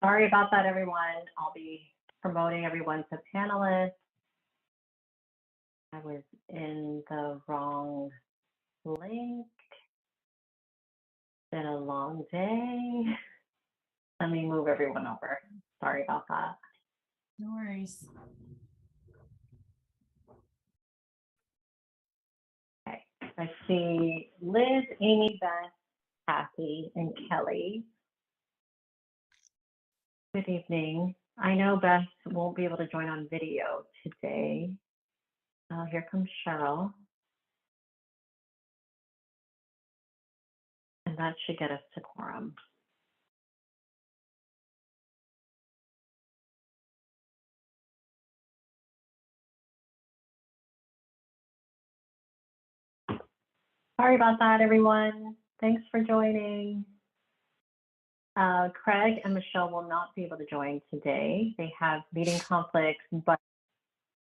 Sorry about that, everyone. I'll be promoting everyone to panelists. I was in the wrong link. Been a long day. Let me move everyone over. Sorry about that. No worries. Okay, I see Liz, Amy, Beth, Kathy, and Kelly. Good evening. I know Beth won't be able to join on video today. Here comes Cheryl. And that should get us to quorum. Sorry about that, everyone. Thanks for joining. Craig and Michelle will not be able to join today. They have meeting conflicts, but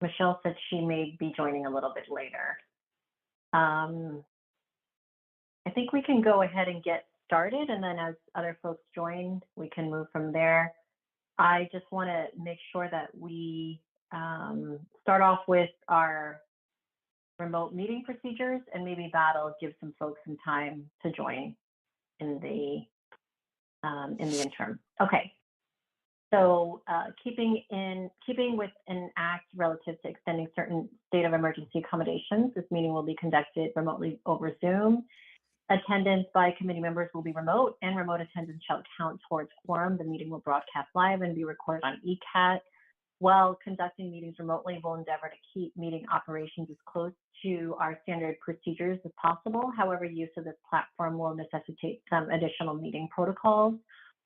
Michelle said she may be joining a little bit later. I think we can go ahead and get started, and then as other folks join, we can move from there. I just want to make sure that we start off with our remote meeting procedures, and maybe that'll give some folks some time to join in the interim. Okay. So keeping with an act relative to extending certain state of emergency accommodations, this meeting will be conducted remotely over Zoom. Attendance by committee members will be remote, and remote attendance shall count towards quorum. The meeting will broadcast live and be recorded on ECAT. While conducting meetings remotely, we'll endeavor to keep meeting operations as close to our standard procedures as possible. However, use of this platform will necessitate some additional meeting protocols.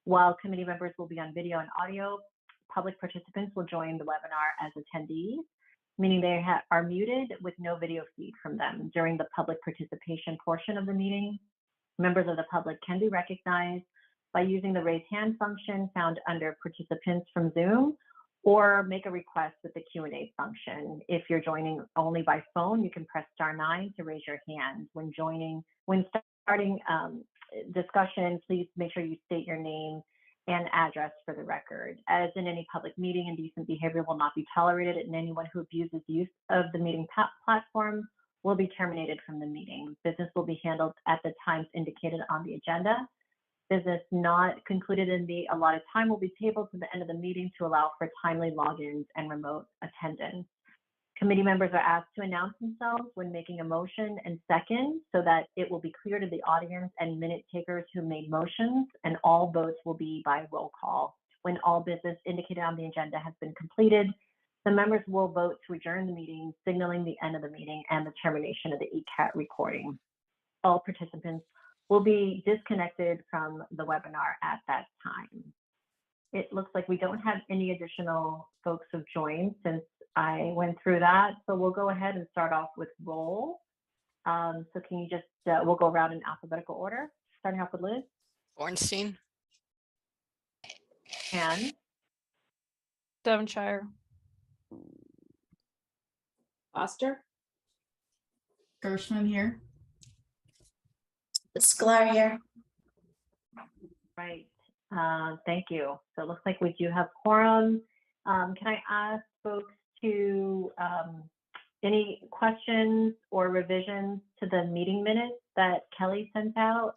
While committee members will be on video and audio, public participants will join the webinar as attendees, meaning they are muted with no video feed from them. During the public participation portion of the meeting, members of the public can be recognized by using the raise hand function found under participants from Zoom, or make a request with the Q&A function. If you're joining only by phone, you can press *9 to raise your hand. When starting discussion, please make sure you state your name and address for the record. As in any public meeting, indecent behavior will not be tolerated, and anyone who abuses use of the meeting platform will be terminated from the meeting. Business will be handled at the times indicated on the agenda. Business not concluded in the allotted time will be tabled to the end of the meeting to allow for timely logins and remote attendance. Committee members are asked to announce themselves when making a motion and second, so that it will be clear to the audience and minute takers who made motions, and all votes will be by roll call. When all business indicated on the agenda has been completed, the members will vote to adjourn the meeting, signaling the end of the meeting and the termination of the ECAT recording. All participants will be disconnected from the webinar at that time. It looks like we don't have any additional folks who've joined since I went through that. So we'll go ahead and start off with roll. So can you just, we'll go around in alphabetical order, starting off with Liz. Bornstein. Anne. Devonshire. Foster. Gershman here. Sklar here. Right. Thank you. So it looks like we do have quorum. Can I ask folks to any questions or revisions to the meeting minutes that Kelly sent out?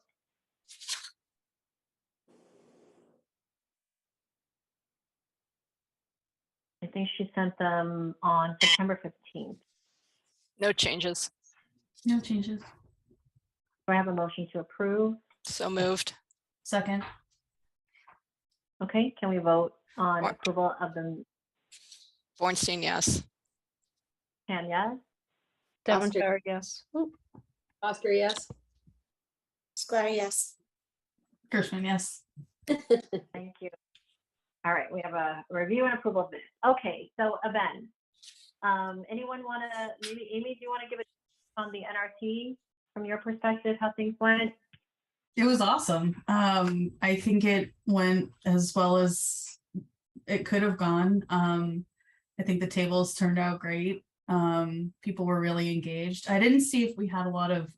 I think she sent them on September 15th. No changes. No changes. Do I have a motion to approve? So moved. Second. Okay, can we vote on approval of the Bornstein, yes. Can, yes? Devonshire, yes. Foster, yes. Sklar, yes. Gershman, yes. Thank you. All right, we have a review and approval of minutes. Okay, so events. Anyone want to, maybe Amy, do you want to give it on the NRT from your perspective, how things went? It was awesome. I think it went as well as it could have gone. I think the tables turned out great. People were really engaged. I didn't see if we had a lot of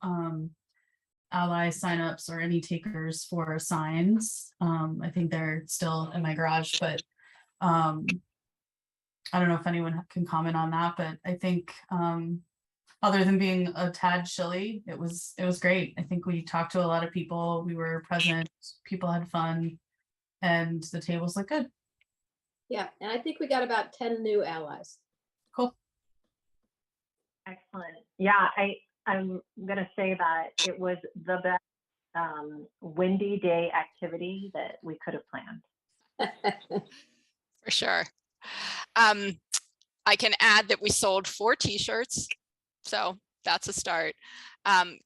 ally signups or any takers for signs. I think they're still in my garage, but I don't know if anyone can comment on that, but I think other than being a tad chilly, it was great. I think we talked to a lot of people. We were present. People had fun, and the tables look good. Yeah, and I think we got about 10 new allies. Cool. Excellent. Yeah, I'm gonna say that it was the best windy day activity that we could have planned. For sure. I can add that we sold 4 t-shirts, so that's a start.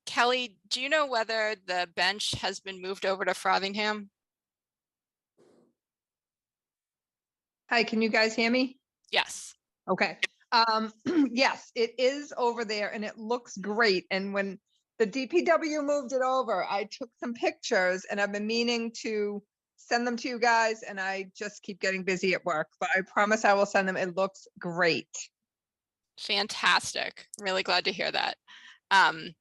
Kelly, do you know whether the bench has been moved over to Frothingham? Hi, can you guys hear me? Yes. Okay. Yes, it is over there and it looks great. And when the DPW moved it over, I took some pictures and I've been meaning to send them to you guys, and I just keep getting busy at work, but I promise I will send them. It looks great. Fantastic. Really glad to hear that. And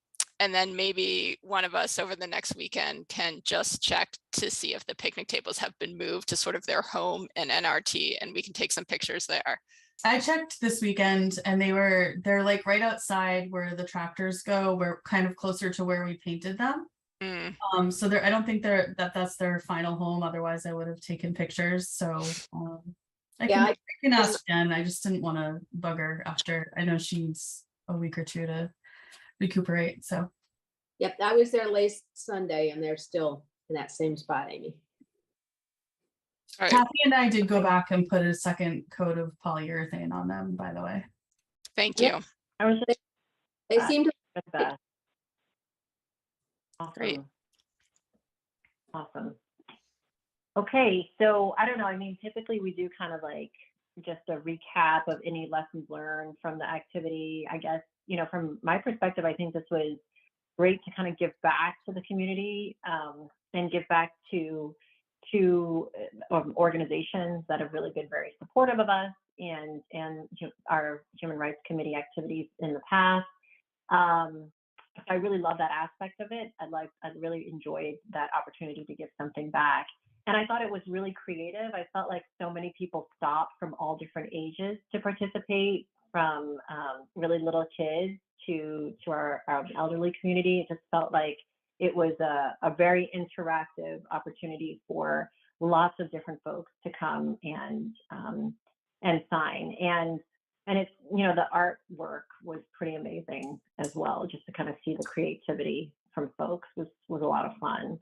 then maybe one of us over the next weekend can just check to see if the picnic tables have been moved to sort of their home in NRT, and we can take some pictures there. I checked this weekend and they're like right outside where the tractors go. We're kind of closer to where we painted them. So I don't think that's their final home. Otherwise I would have taken pictures. So I can ask Jen. I just didn't want to bug her after. I know she needs a week or two to recuperate. So Yep, I was there last Sunday and they're still in that same spot, Amy. All right. Kathy and I did go back and put a second coat of polyurethane on them, by the way. Thank Yep. you. I was just They seem to, the best. Awesome. Great. Awesome. Okay, so I don't know. I mean, typically we do kind of like just a recap of any lessons learned from the activity. I guess, you know, from my perspective, I think this was great to kind of give back to the community and give back to organizations that have really been very supportive of us and our Human Rights Committee activities in the past. I really love that aspect of it. I really enjoyed that opportunity to give something back. And I thought it was really creative. I felt like so many people stopped from all different ages to participate, from really little kids to our elderly community. It just felt like it was a very interactive opportunity for lots of different folks to come and sign. And it's, you know, the artwork was pretty amazing as well. Just to kind of see the creativity from folks was a lot of fun.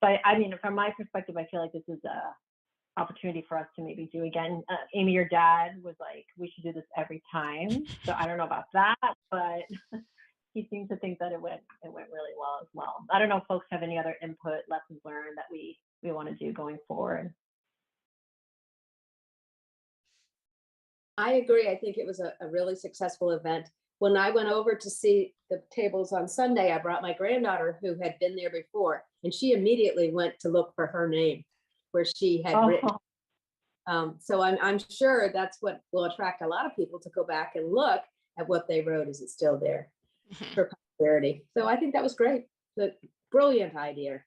But I mean, from my perspective, I feel like this is a opportunity for us to maybe do again. Amy, your dad was like, we should do this every time. So I don't know about that, but he seemed to think that it went really well as well. I don't know if folks have any other input, lessons learned that we want to do going forward. I agree. I think it was a really successful event. When I went over to see the tables on Sunday, I brought my granddaughter who had been there before, and she immediately went to look for her name where she had written. So I'm sure that's what will attract a lot of people to go back and look at what they wrote. Is it still there for posterity? So I think that was great. The brilliant idea.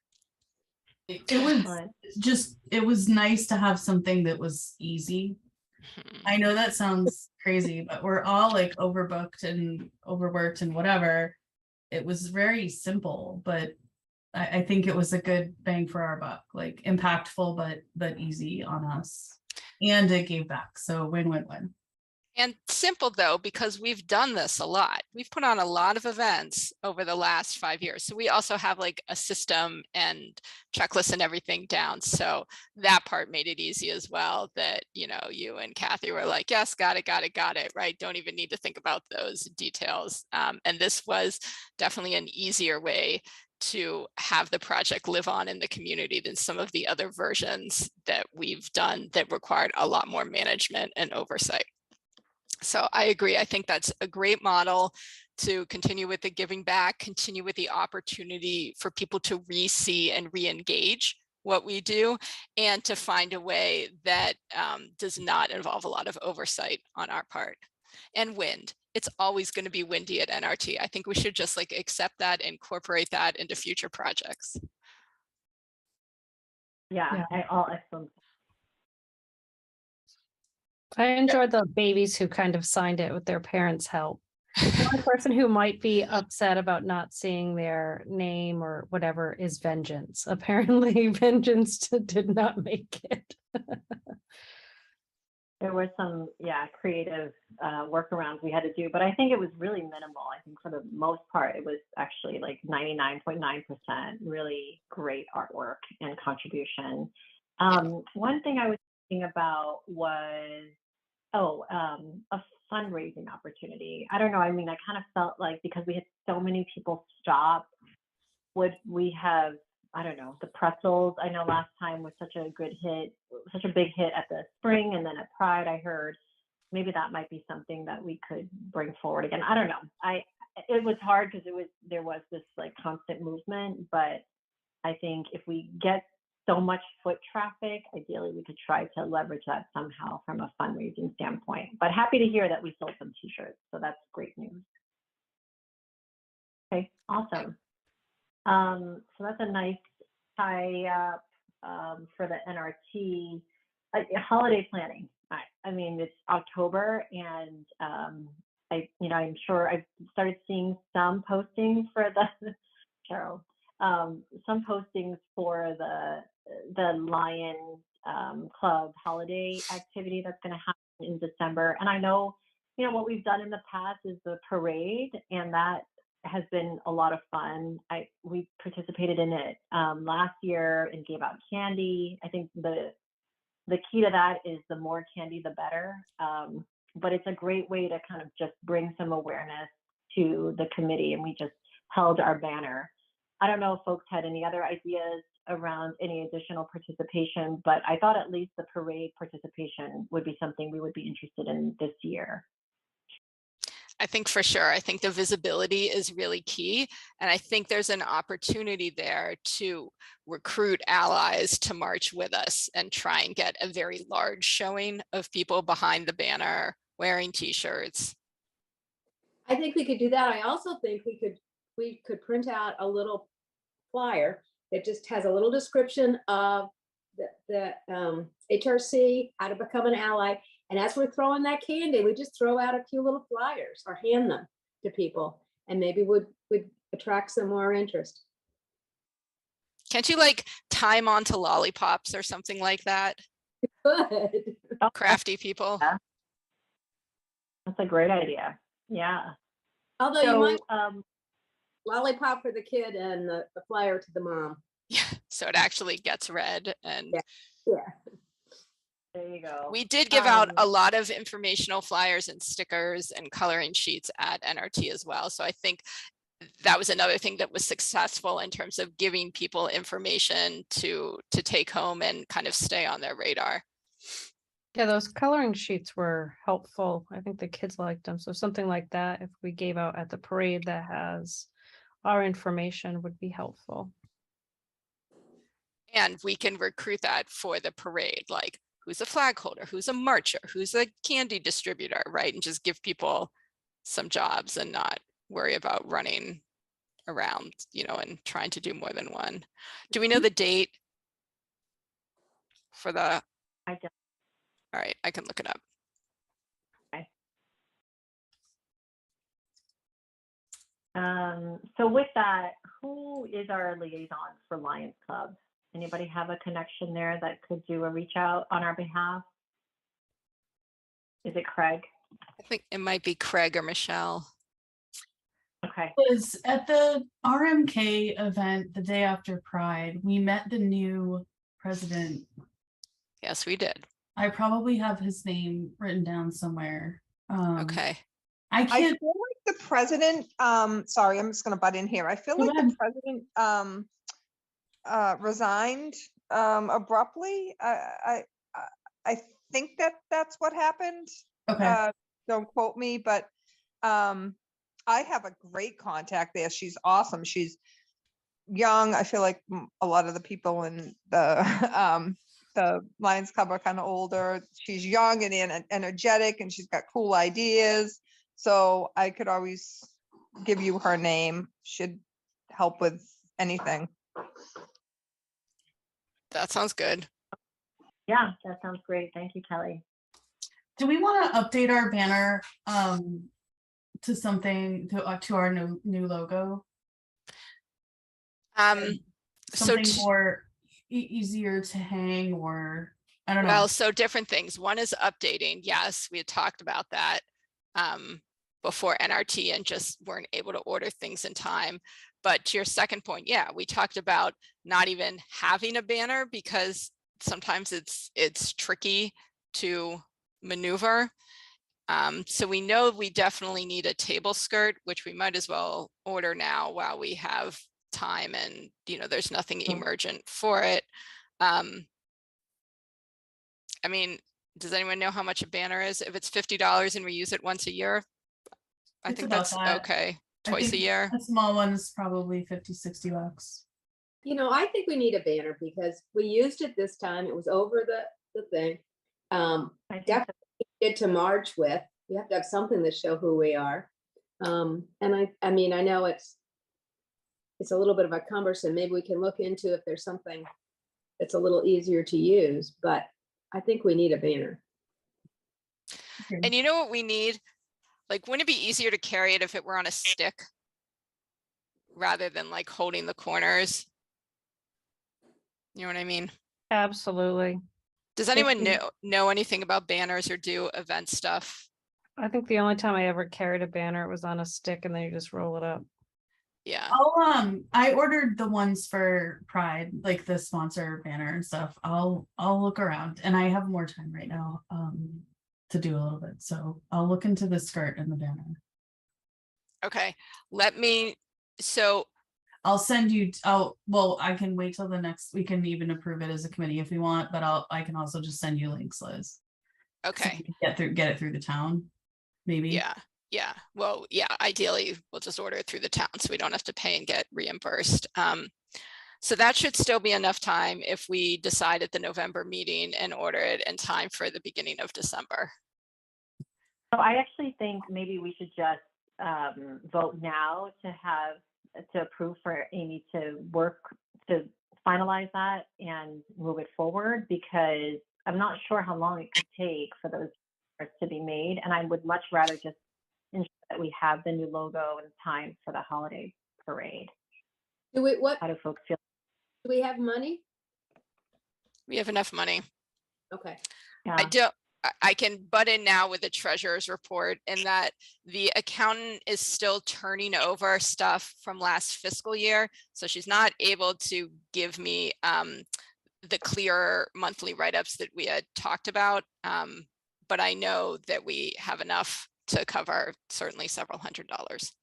It was nice to have something that was easy. I know that sounds crazy, but we're all like overbooked and overworked and whatever. It was very simple, but I think it was a good bang for our buck, like impactful, but easy on us. And it gave back. So win-win-win. And simple though, because we've done this a lot. We've put on a lot of events over the last 5 years. So we also have like a system and checklist and everything down. So that part made it easy as well, that, you know, you and Kathy were like, yes, got it, right? Don't even need to think about those details. And this was definitely an easier way to have the project live on in the community than some of the other versions that we've done that required a lot more management and oversight. So I agree. I think that's a great model to continue with the giving back, continue with the opportunity for people to re-see and re-engage what we do, and to find a way that does not involve a lot of oversight on our part. And wind. It's always going to be windy at NRT. I think we should just like accept that, incorporate that into future projects. Yeah, all excellent. I enjoyed the babies who kind of signed it with their parents' help. The only person who might be upset about not seeing their name or whatever is Vengeance. Apparently, Vengeance did not make it. There were some, creative workarounds we had to do, but I think it was really minimal. I think for the most part, it was actually like 99.9% really great artwork and contribution. One thing I was thinking about was, a fundraising opportunity. I don't know. I mean, I kind of felt like because we had so many people stop, would we have, I don't know, the pretzels. I know last time was such a good hit, such a big hit at the spring, and then at Pride, I heard maybe that might be something that we could bring forward again. I don't know. It was hard because there was this like constant movement, but I think if we get so much foot traffic, ideally we could try to leverage that somehow from a fundraising standpoint. But happy to hear that we sold some t-shirts, so that's great news. Okay, awesome. So that's a nice tie up for the NRT. Holiday planning. I mean, it's October, and I'm sure I've started seeing some postings for the Carol, some postings for the Lions Club holiday activity that's going to happen in December. And I know, what we've done in the past is the parade, and that has been a lot of fun. We participated in it last year and gave out candy. I think the key to that is the more candy, the better. But it's a great way to kind of just bring some awareness to the committee, and we just held our banner. I don't know if folks had any other ideas around any additional participation, but I thought at least the parade participation would be something we would be interested in this year. I think for sure. I think the visibility is really key. And I think there's an opportunity there to recruit allies to march with us and try and get a very large showing of people behind the banner wearing t-shirts. I think we could do that. I also think we could print out a little flyer that just has a little description of the HRC, how to become an ally. And as we're throwing that candy, we just throw out a few little flyers or hand them to people, and maybe would attract some more interest. Can't you like tie them onto lollipops or something like that? Good. Crafty people. Yeah. That's a great idea. Yeah. Although So, you might lollipop for the kid and the flyer to the mom. Yeah. So it actually gets read. And yeah. There you go. We did give out a lot of informational flyers and stickers and coloring sheets at NRT as well. So I think that was another thing that was successful in terms of giving people information to take home and kind of stay on their radar. Yeah, those coloring sheets were helpful. I think the kids liked them. So something like that, if we gave out at the parade that has our information, would be helpful. And we can recruit that for the parade, like who's a flag holder, who's a marcher, who's a candy distributor, right? And just give people some jobs and not worry about running around, and trying to do more than one. Do we know the date for the? I don't. All right, I can look it up. Okay. So with that, who is our liaison for Lions Club? Anybody have a connection there that could do a reach out on our behalf? Is it Craig? I think it might be Craig or Michelle. Okay. Was at the RMK event the day after Pride, we met the new president. Yes, we did. I probably have his name written down somewhere. Okay. I I can't. feel like the president, sorry, I'm just gonna butt in here. I feel Go like ahead. the president resigned abruptly. I think that's what happened. Okay. Don't quote me, but I have a great contact there. She's awesome. She's young. I feel like a lot of the people in the the Lions Club are kind of older. She's young and energetic, and she's got cool ideas. So I could always give you her name. Should help with anything. That sounds good. Yeah, that sounds great. Thank you, Kelly. Do we want to update our banner to something to our new logo? So Something more easier to hang, or I don't know. well, so different things. One is updating. Yes, we had talked about that before NRT and just weren't able to order things in time. But to your second point, yeah, we talked about not even having a banner because sometimes it's tricky to maneuver. So we know we definitely need a table skirt, which we might as well order now while we have time, and there's nothing emergent for it. I mean, does anyone know how much a banner is? If it's $50 and we use it once a year, I It's think about that's that. okay. I Twice a think year. A small one's probably $50-$60. I think we need a banner because we used it this time. It was over the thing. I think Definitely get to march with. We have to have something to show who we are. And I mean, I know it's a little bit of a cumbersome. Maybe we can look into if there's something that's a little easier to use, but I think we need a banner. And you know what we need? Like, wouldn't it be easier to carry it if it were on a stick rather than like holding the corners? You know what I mean? Absolutely. Does anyone know anything about banners or do event stuff? I think the only time I ever carried a banner, it was on a stick and then you just roll it up. Yeah. I ordered the ones for Pride, like the sponsor banner and stuff. I'll look around, and I have more time right now to do a little bit. So I'll look into the skirt and the banner. Okay. So I'll send you, well, I can wait till the next, we can even approve it as a committee if we want, but I can also just send you links, Liz. So okay. you can get it through the town, maybe. Yeah. Well, yeah, ideally we'll just order it through the town so we don't have to pay and get reimbursed. So that should still be enough time if we decide at the November meeting and order it in time for the beginning of December. So I actually think maybe we should just vote now to approve for Amy to work to finalize that and move it forward, because I'm not sure how long it could take for those to be made, and I would much rather just ensure that we have the new logo in time for the holiday parade. How do folks feel? Do we have money? We have enough money. Okay. Yeah. I can butt in now with the treasurer's report in that the accountant is still turning over stuff from last fiscal year. So she's not able to give me the clear monthly write-ups that we had talked about. But I know that we have enough to cover certainly several $100s.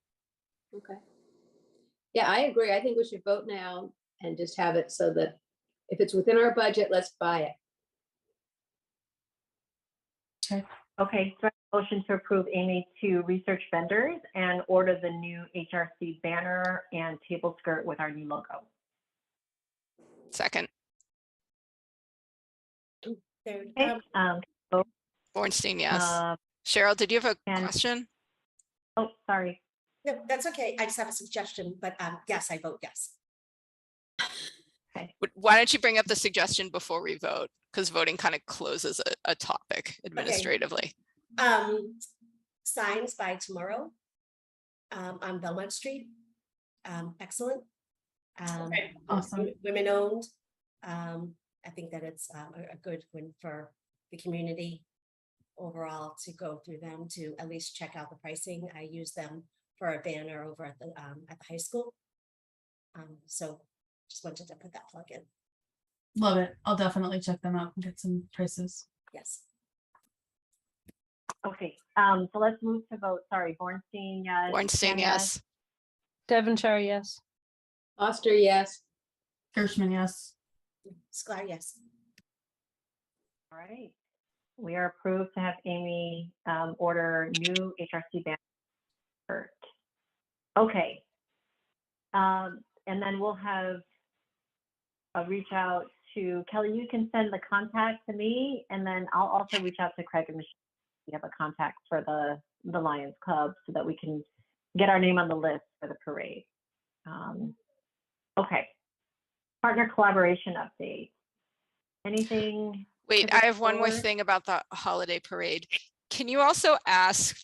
Okay. Yeah, I agree. I think we should vote now and just have it so that if it's within our budget, let's buy it. Okay, so motion to approve Amy to research vendors and order the new HRC banner and table skirt with our new logo. Second. Okay, Bornstein, yes. Cheryl, did you have a question? Oh, sorry. No, that's okay. I just have a suggestion, but yes, I vote yes. Okay. Why don't you bring up the suggestion before we vote? Because voting kind of closes a topic administratively. Okay. Signs by tomorrow on Belmont Street. Excellent. Okay, awesome. Women owned. I think that it's a good win for the community overall to go through them to at least check out the pricing. I use them for a banner over at the high school. So just wanted to put that plug in. Love it. I'll definitely check them out and get some prices. Yes. Okay, so let's move to vote. Sorry, Bornstein, yes. Bornstein, yes. Devonshire, yes. Oster, yes. Gershman, yes. Sklar, yes. All right. We are approved to have Amy order new HRC banner. Okay. And then we'll have a reach out to, Kelly, you can send the contact to me, and then I'll also reach out to Craig and Michelle. We have a contact for the Lions Club so that we can get our name on the list for the parade. Okay. Partner collaboration update. Anything? Wait, to I have one more report? thing about the holiday parade. Can you also ask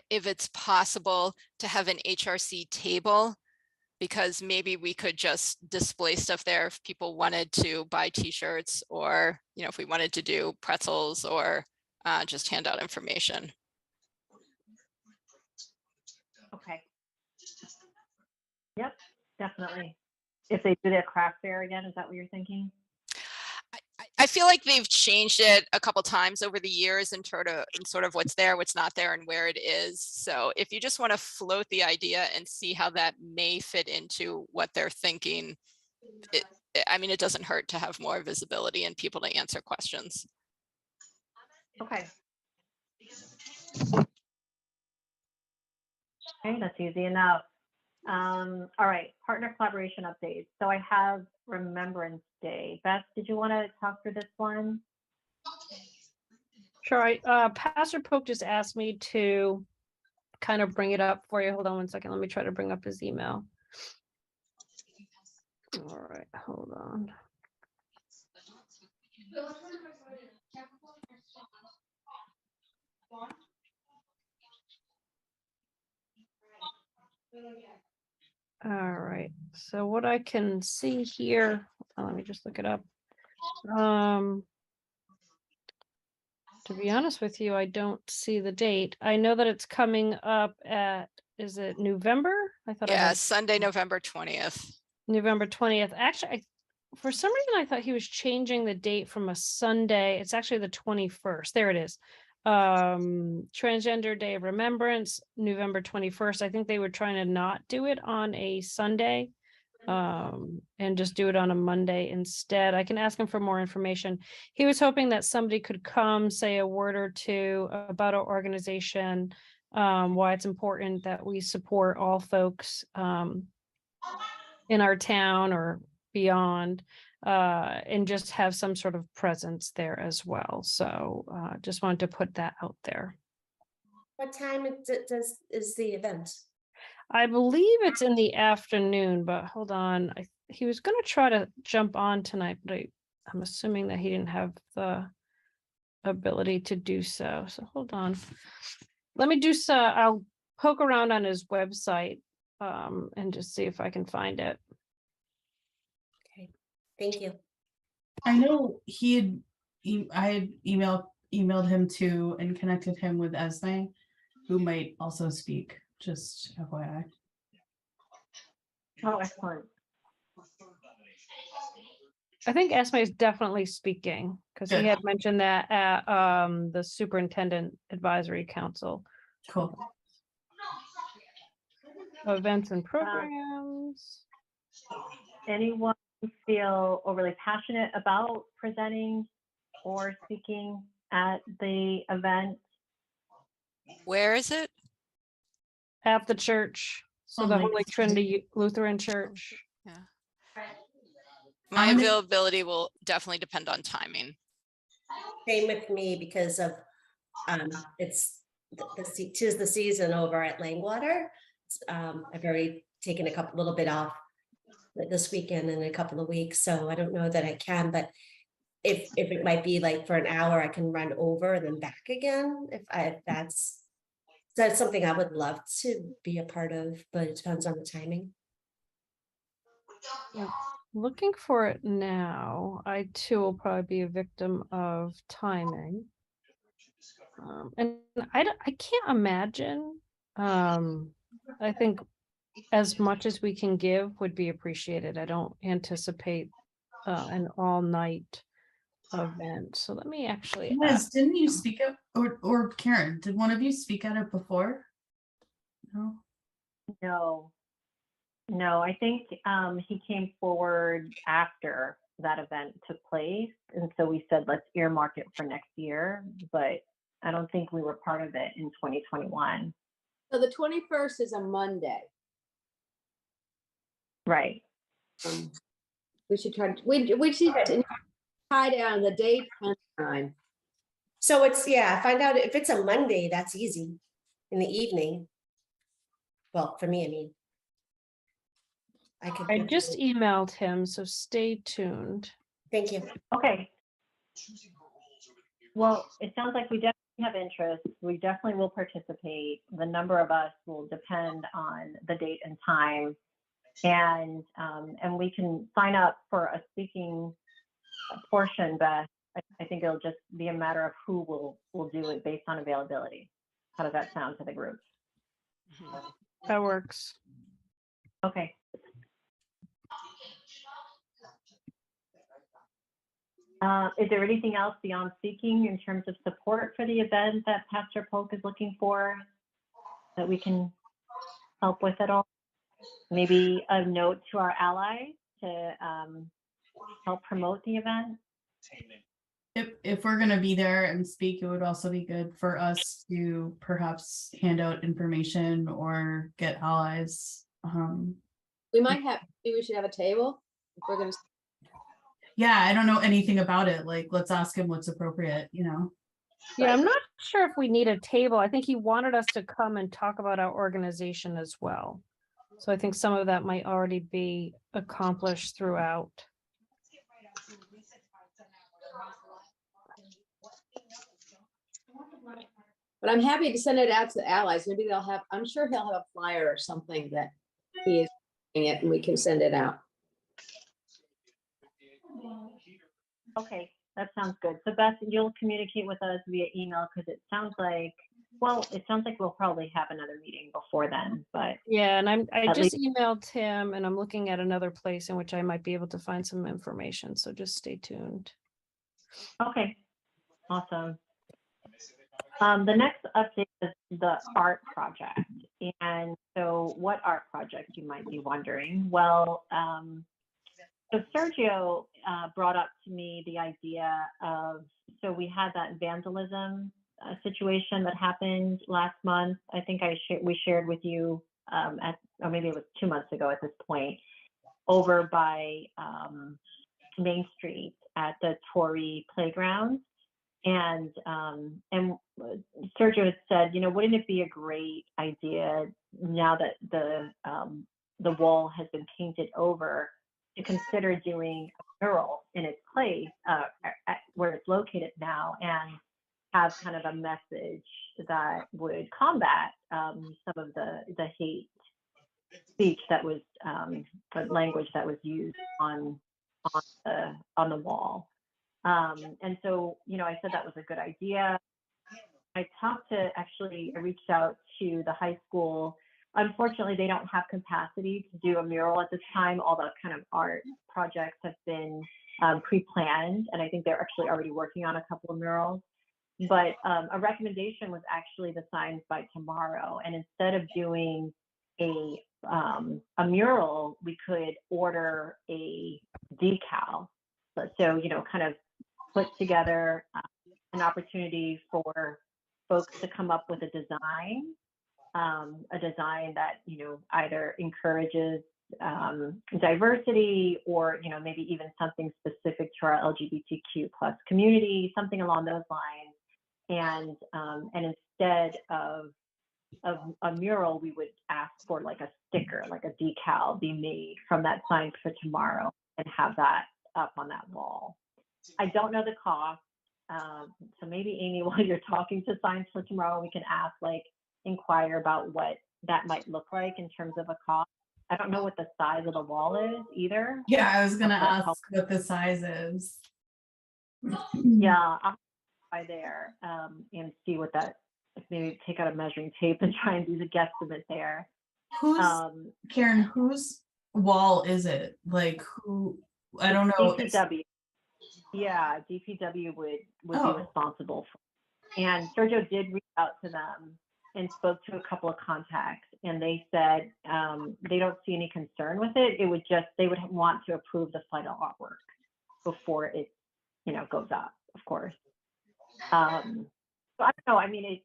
if it's possible to have an HRC table? Because maybe we could just display stuff there if people wanted to buy t-shirts, or, you know, if we wanted to do pretzels, or just hand out information. Okay. Yep, definitely. If they do their craft fair again, is that what you're thinking? I feel like they've changed it a couple times over the years in sort of what's there, what's not there, and where it is. So if you just want to float the idea and see how that may fit into what they're thinking, I mean, it doesn't hurt to have more visibility and people to answer questions. Okay. Okay, that's easy enough. All right, partner collaboration updates. So I have Remembrance Day. Beth, did you want to talk through this one? Sure. Pastor Pope just asked me to kind of bring it up for you. Hold on one second. Let me try to bring up his email. All right, hold on. All right, so what I can see here, let me just look it up. To be honest with you, I don't see the date. I know that it's coming up at, is it November? I thought I Yeah, had Sunday, November 20th. November 20th. Actually, for some reason, I thought he was changing the date from a Sunday. It's actually the 21st. There it is. Transgender Day of Remembrance, November 21st. I think they were trying to not do it on a Sunday, and just do it on a Monday instead. I can ask him for more information. He was hoping that somebody could come, say a word or two about our organization, why it's important that we support all folks in our town or beyond, and just have some sort of presence there as well. So just wanted to put that out there. What time is the event? I believe it's in the afternoon, but hold on. He was going to try to jump on tonight, but I'm assuming that he didn't have the ability to do so. So hold on. Let me do so. I'll poke around on his website and just see if I can find it. Okay, thank you. I know I had emailed him to and connected him with Esme, who might also speak, just FYI. Oh, excellent. I think Esme is definitely speaking because he Good. had mentioned that at the Superintendent Advisory Council. Cool. Events and programs. Anyone feel overly passionate about presenting or speaking at the event? Where is it? At the church. So the Holy Trinity Lutheran Church. Yeah. My availability will definitely depend on timing. Same with me because of it's tis the season over at Langwater. I've already taken a little bit off this weekend and a couple of weeks, so I don't know that I can, but if it might be like for an hour, I can run over and then back again. If that's something I would love to be a part of, but it depends on the timing. Yeah. Looking for it now. I too will probably be a victim of timing. And I can't imagine. I think as much as we can give would be appreciated. I don't anticipate an all-night event. So let me actually Liz, didn't you speak at, or Karen, did one of you speak at it before? No. No, I think he came forward after that event took place. And so we said, let's earmark it for next year. But I don't think we were part of it in 2021. So the 21st is a Monday. Right. We should try, we should tie down the date and time. So it's, yeah, find out if it's a Monday, that's easy in the evening. Well, for me, I mean. I just emailed him, so stay tuned. Thank you. Okay. Well, it sounds like we definitely have interest. We definitely will participate. The number of us will depend on the date and time. And we can sign up for a speaking portion, but I think it'll just be a matter of who will do it based on availability. How does that sound to the group? That works. Okay. Is there anything else beyond speaking in terms of support for the event that Pastor Polk is looking for that we can help with at all? Maybe a note to our allies to help promote the event? If we're gonna be there and speak, it would also be good for us to perhaps hand out information or get allies. We might have, maybe we should have a table if we're gonna. Yeah, I don't know anything about it. Like, let's ask him what's appropriate, you know? Yeah, I'm not sure if we need a table. I think he wanted us to come and talk about our organization as well. So I think some of that might already be accomplished throughout. But I'm happy to send it out to the allies. Maybe they'll have, I'm sure he'll have a flyer or something that he is doing it and we can send it out. Okay, that sounds good. So Beth, you'll communicate with us via email because it sounds like, well, it sounds like we'll probably have another meeting before then, but. Yeah, and I At just emailed him and I'm looking at another place in which I might be able to find some information. So just stay tuned. Okay, awesome. The next update is the art project. And so what art project, you might be wondering? Well, so Sergio brought up to me the idea of, so we had that vandalism situation that happened last month. I think we shared with you or maybe it was 2 months ago at this point, over by Main Street at the Torrey Playground. And Sergio had said, you know, wouldn't it be a great idea now that the wall has been painted over to consider doing a mural in its place where it's located now and have kind of a message that would combat some of the hate speech that was the language that was used on the wall. And so, you know, I said that was a good idea. I reached out to the high school. Unfortunately, they don't have capacity to do a mural at this time. All the kind of art projects have been pre-planned, and I think they're actually already working on a couple of murals. But a recommendation was actually the Signs by Tomorrow. And instead of doing a mural, we could order a decal. So, you know, kind of put together an opportunity for folks to come up with a design that, you know, either encourages diversity or, you know, maybe even something specific to our LGBTQ plus community, something along those lines. And instead of a mural, we would ask for like a sticker, like a decal be made from that Signs for Tomorrow and have that up on that wall. I don't know the cost. So maybe Amy, while you're talking to Signs for Tomorrow, we can inquire about what that might look like in terms of a cost. I don't know what the size of the wall is either. Yeah, I was gonna ask what the size is. Yeah, I'll try there and see what that, maybe take out a measuring tape and try and do the guesstimate there. Karen, whose wall is it? Like who, I don't know. DPW. Yeah, DPW would be responsible for. And Sergio did reach out to them and spoke to a couple of contacts, and they said they don't see any concern with it. It would just, they would want to approve the final artwork before it, you know, goes up, of course. So I don't know. I mean,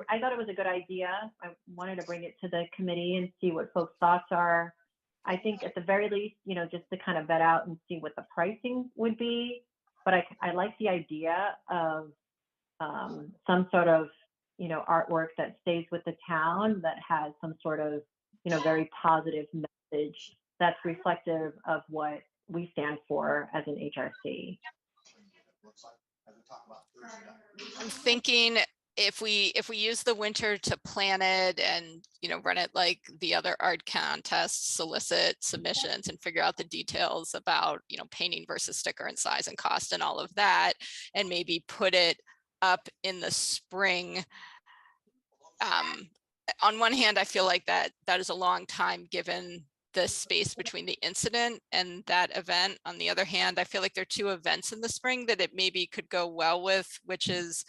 I thought it was a good idea. I wanted to bring it to the committee and see what folks' thoughts are. I think at the very least, just to kind of vet out and see what the pricing would be. But I like the idea of some sort of, artwork that stays with the town that has some sort of, very positive message that's reflective of what we stand for as an HRC. I'm thinking if we use the winter to plan it and run it like the other art contests, solicit submissions and figure out the details about painting versus sticker and size and cost and all of that, and maybe put it up in the spring. On one hand, I feel like that is a long time given the space between the incident and that event. On the other hand, I feel like there are two events in the spring that it maybe could go well with, which is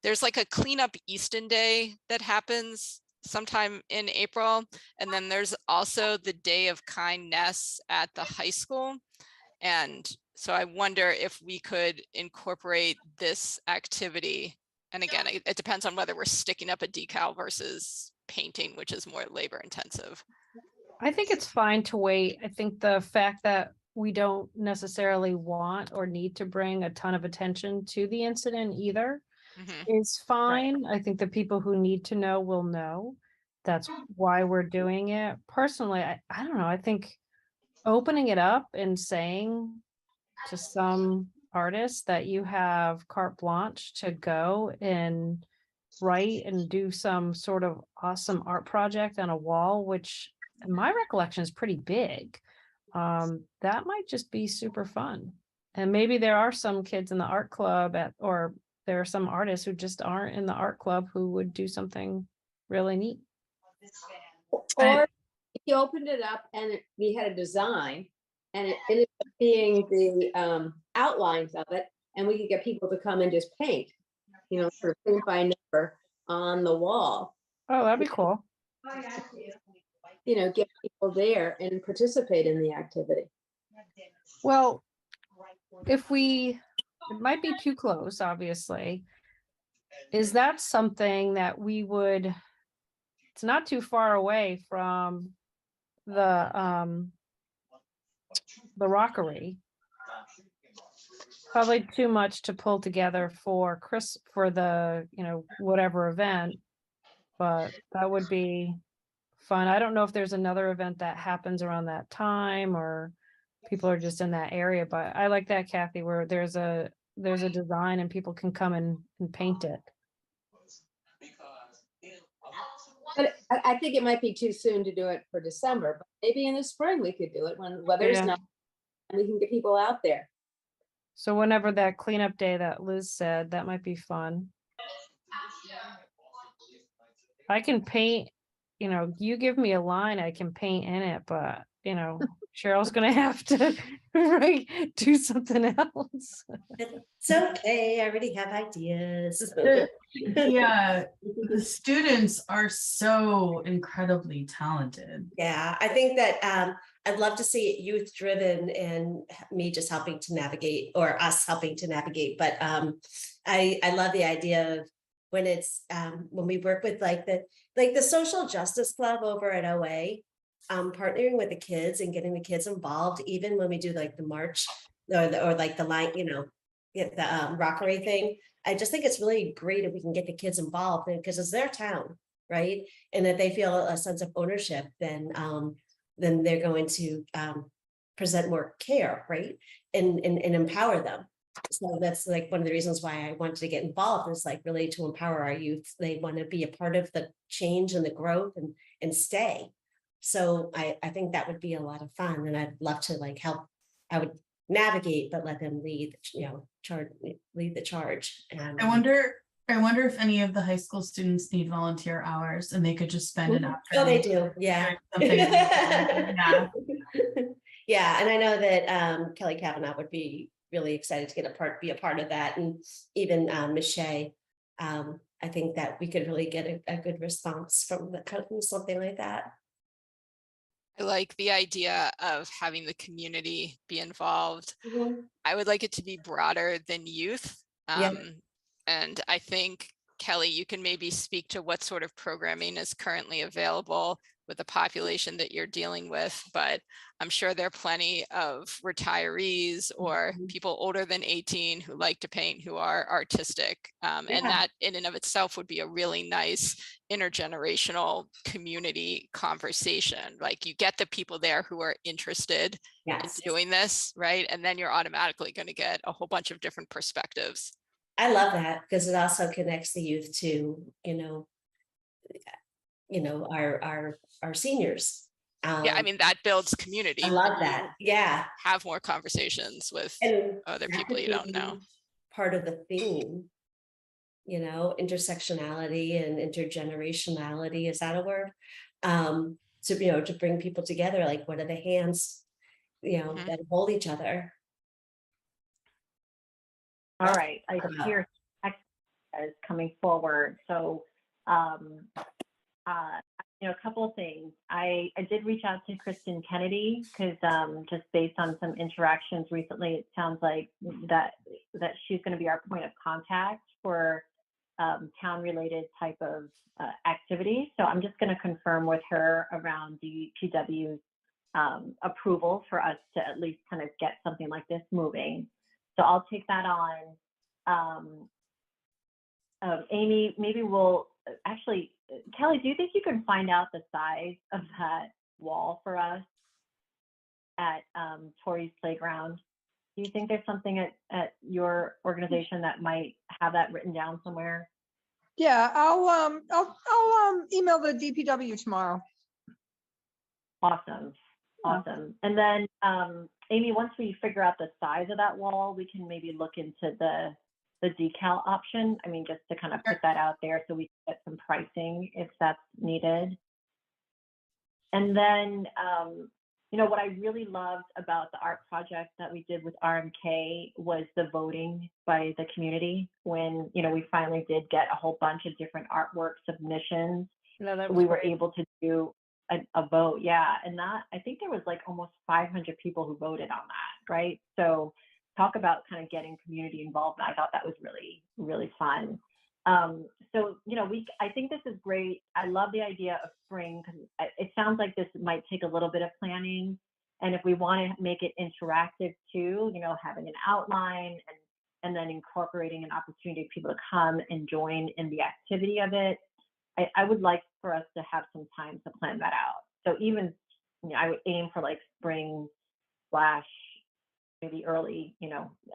there's like a cleanup Easton Day that happens sometime in April. And then there's also the Day of Kindness at the high school. And so I wonder if we could incorporate this activity. And again, it depends on whether we're sticking up a decal versus painting, which is more labor intensive. I think it's fine to wait. I think the fact that we don't necessarily want or need to bring a ton of attention to the incident either is fine. I think the people who need to know will know. That's why we're doing it. Personally, I don't know. I think opening it up and saying to some artists that you have carte blanche to go and write and do some sort of awesome art project on a wall, which in my recollection is pretty big. That might just be super fun. And maybe there are some kids in the art club or there are some artists who just aren't in the art club who would do something really neat. Or if you opened it up and we had a design and it ended up being the outlines of it, and we could get people to come and just paint, sort of paint by number on the wall. Oh, that'd be cool. Get people there and participate in the activity. Well, it might be too close, obviously. Is that something that it's not too far away from the rockery. Probably too much to pull together for the, whatever event, but that would be fun. I don't know if there's another event that happens around that time or people are just in that area, but I like that, Kathy, where there's a design and people can come and paint it. But I think it might be too soon to do it for December, but maybe in the spring we could do it when weather's not, and we can get people out there. So whenever that cleanup day that Liz said, that might be fun. I can paint, you give me a line, I can paint in it, but Cheryl's gonna have to do something else. It's okay. I already have ideas. Yeah, the students are so incredibly talented. Yeah, I think that I'd love to see it youth driven and me just helping to navigate, or us helping to navigate. But I love the idea of when it's when we work with like the social justice club over at OA, partnering with the kids and getting the kids involved, even when we do like the march or like the line, the rockery thing. I just think it's really great if we can get the kids involved because it's their town, right? And that they feel a sense of ownership, then they're going to present more care, right? And empower them. So that's like one of the reasons why I wanted to get involved, is like really to empower our youth. They want to be a part of the change and the growth and stay. So I think that would be a lot of fun, and I'd love to like help. I would navigate, but let them lead, lead the charge. And I wonder if any of the high school students need volunteer hours and they could just spend an afternoon. Oh, they do. Yeah. Yeah. Yeah. And I know that Kelly Kavanaugh would be really excited to be a part of that. And even Ms. Shea, I think that we could really get a good response from something like that. I like the idea of having the community be involved. I would like it to be broader than youth. And I think, Kelly, you can maybe speak to what sort of programming is currently available with the population that you're dealing with, but I'm sure there are plenty of retirees or people older than 18 who like to paint, who are artistic. And that in and of itself would be a really nice intergenerational community conversation. Like you get the people there who are interested in doing this, right? And then you're automatically going to get a whole bunch of different perspectives. I love that because it also connects the youth to, our seniors. Yeah, I mean, that builds community. I love that. Yeah. Have more conversations with other people you don't know. Part of the theme, intersectionality and intergenerationality, is that a word? To bring people together, like what are the hands, that hold each other. All right, I hear is coming forward. So, a couple of things. I did reach out to Kristen Kennedy because just based on some interactions recently, it sounds like that she's going to be our point of contact for town-related type of activities. So I'm just going to confirm with her around the PW's approval for us to at least kind of get something like this moving. So I'll take that on. Amy, maybe we'll actually, Kelly, do you think you can find out the size of that wall for us at Torrey's Playground? Do you think there's something at your organization that might have that written down somewhere? Yeah, I'll email the DPW tomorrow. Awesome. And then Amy, once we figure out the size of that wall, we can maybe look into the decal option. I mean, just to kind of put that out there so we can get some pricing if that's needed. And then, what I really loved about the art project that we did with RMK was the voting by the community. When, we finally did get a whole bunch of different artwork submissions, we were able to do a vote. Yeah. And that, I think there was like almost 500 people who voted on that, right? So talk about kind of getting community involved. I thought that was really, really fun. I think this is great. I love the idea of spring because it sounds like this might take a little bit of planning. And if we want to make it interactive too, having an outline and then incorporating an opportunity for people to come and join in the activity of it, I would like for us to have some time to plan that out. So even, I would aim for like spring / maybe early,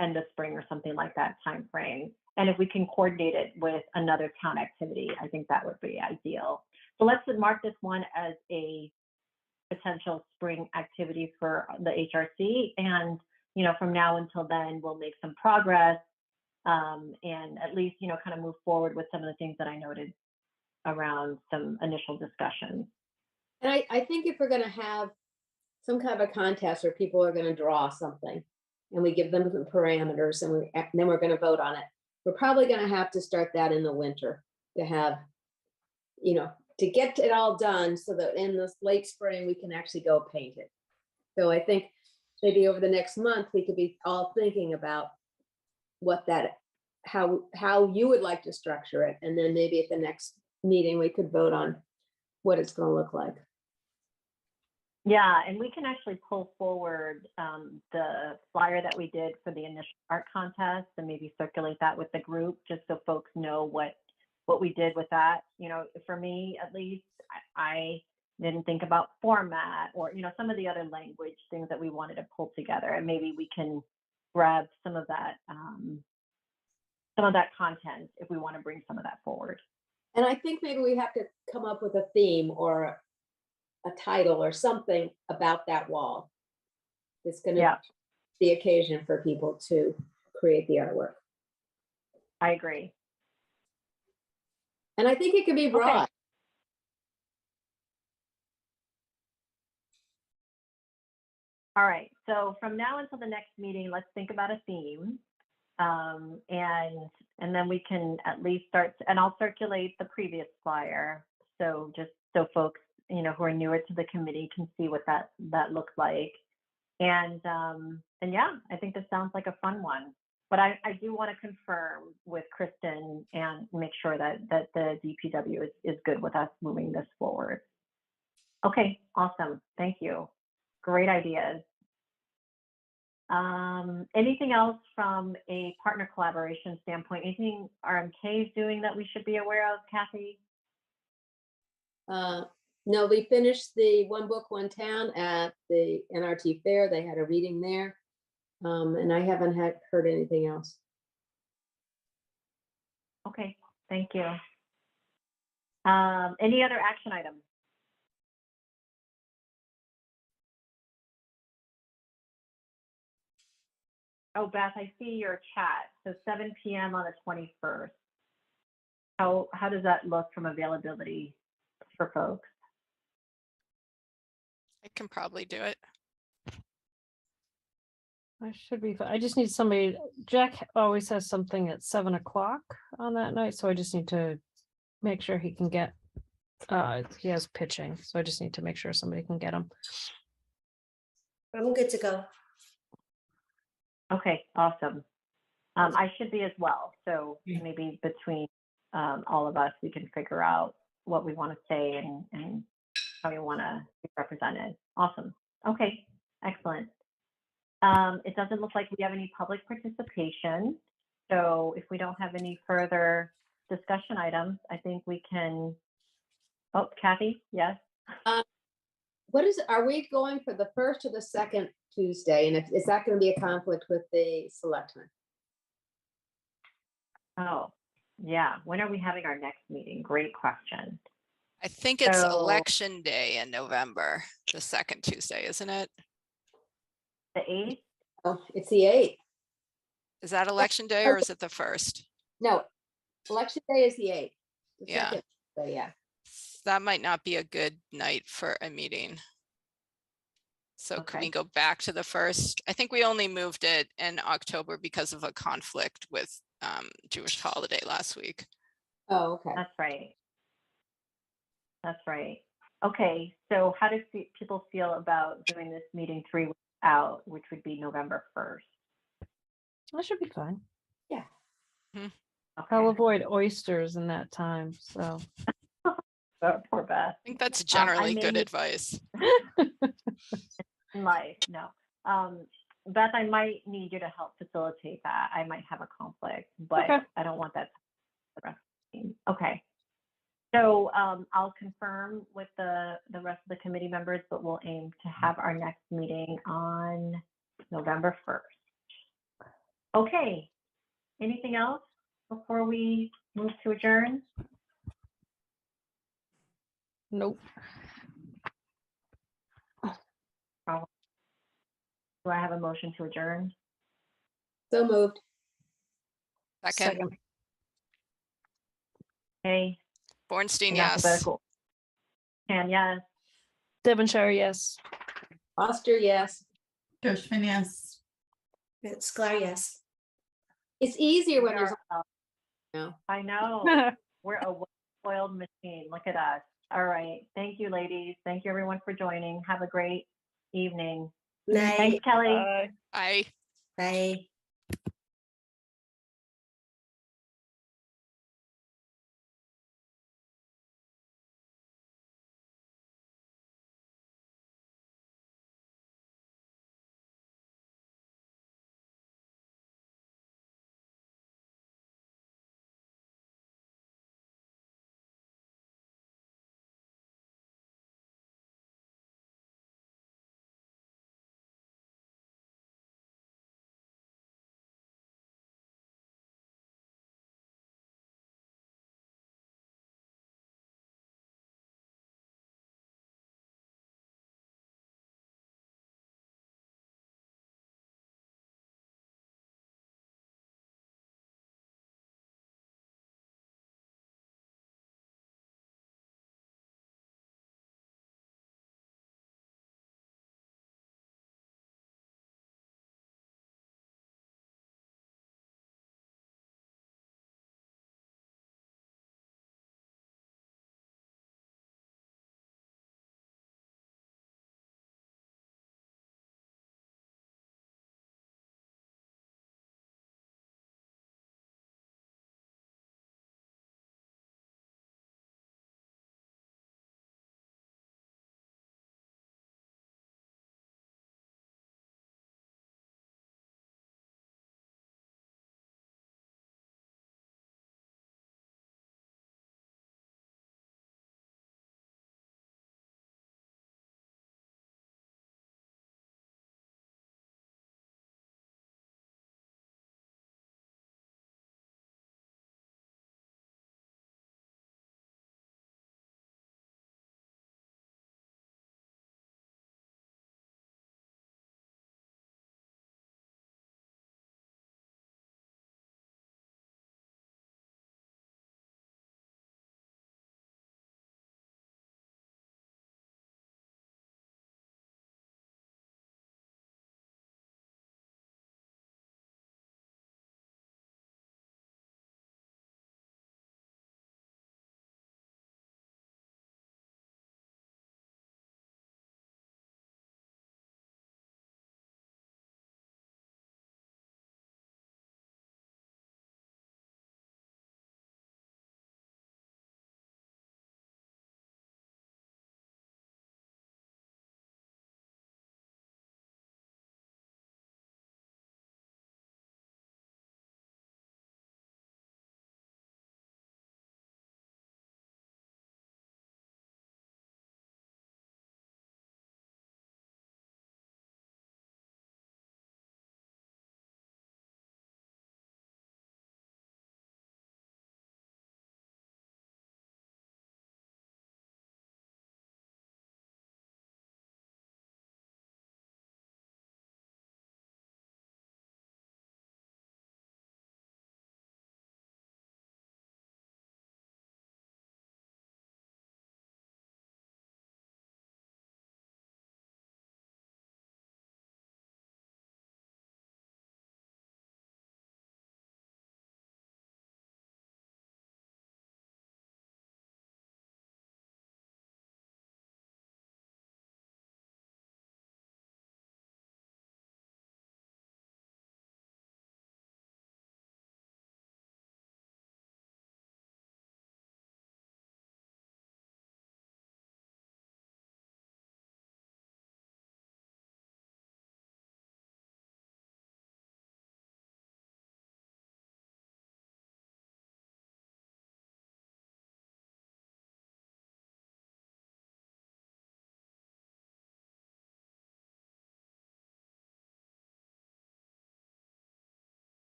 end of spring or something like that time frame. And if we can coordinate it with another town activity, I think that would be ideal. So let's mark this one as a potential spring activity for the HRC. And, from now until then, we'll make some progress and at least, kind of move forward with some of the things that I noted around some initial discussions. And I think if we're going to have some kind of a contest where people are going to draw something and we give them some parameters and then we're going to vote on it, we're probably going to have to start that in the winter to have, to get it all done so that in the late spring, we can actually go paint it. So I think maybe over the next month, we could be all thinking about how you would like to structure it. And then maybe at the next meeting, we could vote on what it's going to look like. Yeah, and we can actually pull forward the flyer that we did for the initial art contest and maybe circulate that with the group just so folks know what we did with that. For me, at least, I didn't think about format or, some of the other language things that we wanted to pull together. And maybe we can grab some of that content if we want to bring some of that forward. And I think maybe we have to come up with a theme or a title or something about that wall. It's going to be the occasion for people to create the artwork. I agree. And I think it could be broad. Okay. All right. So from now until the next meeting, let's think about a theme. And then we can at least start, and I'll circulate the previous flyer. So just so folks, who are newer to the committee can see what that looks like. And yeah, I think this sounds like a fun one. But I do want to confirm with Kristen and make sure that the DPW is good with us moving this forward. Okay, awesome. Thank you. Great ideas. Anything else from a partner collaboration standpoint? Anything RMK is doing that we should be aware of, Kathy? No, we finished the One Book, One Town at the NRT Fair. They had a reading there. And I haven't heard anything else. Okay, thank you. Any other action items? Oh, Beth, I see your chat. So 7 p.m. on the 21st. How does that look from availability for folks? I can probably do it. I should be fine. I just need somebody. Jack always has something at 7 o'clock on that night, so I just need to make sure he can get. He has pitching, so I just need to make sure somebody can get him. I'm good to go. Okay, awesome. I should be as well. So maybe between all of us, we can figure out what we want to say and how we want to be represented. Awesome. Okay, excellent. It doesn't look like we have any public participation. So if we don't have any further discussion items, I think we can. Oh, Kathy, yes. Are we going for the first or the second Tuesday? And is that going to be a conflict with the selectmen? Oh, yeah. When are we having our next meeting? Great question. I think it's So- election day in November, the second Tuesday, isn't it? The 8th? Oh, it's the 8th. Is that election day or is it the first? No, election day is the 8th. The Yeah. second Tuesday, yeah. That might not be a good night for a meeting. So can we Okay. go back to the first? I think we only moved it in October because of a conflict with Jewish holiday last week. Oh, okay. That's right. That's right. Okay, so how do people feel about doing this meeting 3 weeks out, which would be November 1st? That should be fine. Yeah. I'll Okay. avoid oysters in that time. So Oh, poor Beth. I think that's I generally may good need- advice. In life, no. Beth, I might need you to help facilitate that. I might have a conflict, but Okay. I don't want that for the rest of the team. Okay. So I'll confirm with the rest of the committee members, but we'll aim to have our next meeting on November 1st. Okay. Anything else before we move to adjourn? nope. Do I have a motion to adjourn? So moved. Second, Okay. Bornstein, in yes. alphabetical. And yes. Devonshire, yes. Foster, yes. Gershman, yes. Sklar, yes. It's easier when we there's. are- No. I know. We're a well-oiled machine. Look at us. All right. Thank you, ladies. Thank you, everyone, for joining. Have a great evening. Night. Thanks, Kelly. Bye. I Bye.